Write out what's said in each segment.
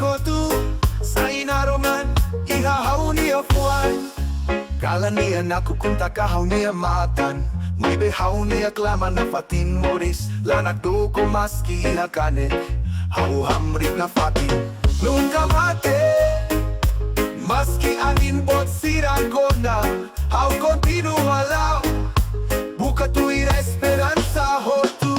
ko tu sa inaroman, ihahaw niya fuan. Kala niya nakukunta kahaw niya matan, may behaw niya klaman na fatin moris, lanak do ko maski inakanek, hau hamrik na fatin. Nunka mate, maski anin bot siran ko na, hau continua lao, buka tuwira esperanza hotu.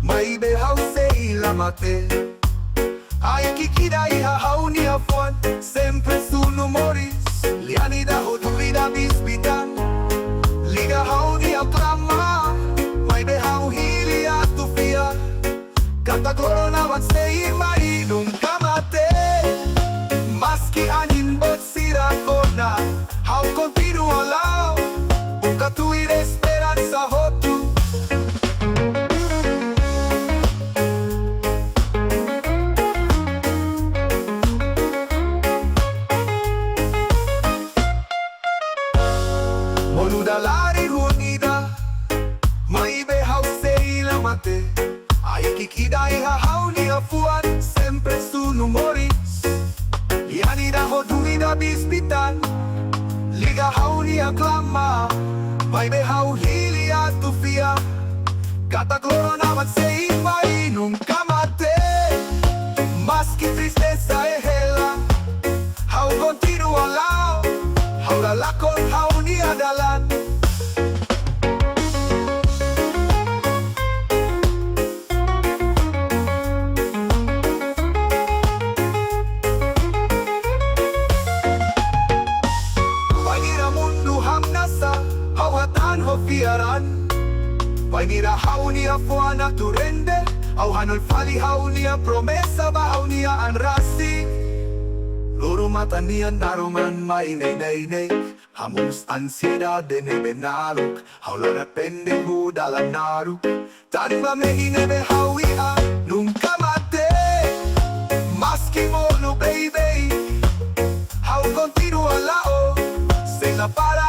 May behaw se ilamate, ay kikida ihahaw niya fuan, sempre suno moris, liani da hodulida bisbitan, ligahaw niya klama, may behaw hili atufia, katagoro naman se imai nunca mate, maski anin bot sira kona, how continua lao, buka tuwir esperanza hotu. Monudalari hunida, may behaw se ilamate, ay kikida ihahaw niya fuan, sempre suno moris, liani da hodulida bisbitan, ligahaw niya klama, may behaw hili atufia, katakloro naman se imay nunca mate, maski tristeza ehela, how continua lao, how lalakon how niya dalan. Fiaran, pagira haw niya fuan na turende, au hanol fali haw niya promesa ba haw niya an rasi. Loro mata niya naroman may nay, hamos ansiedade ne benalok, haw la depende mo dalan naruk, tan ba me inebe haw ia, nunca mate, maski mono baby, haw continua lao, se la para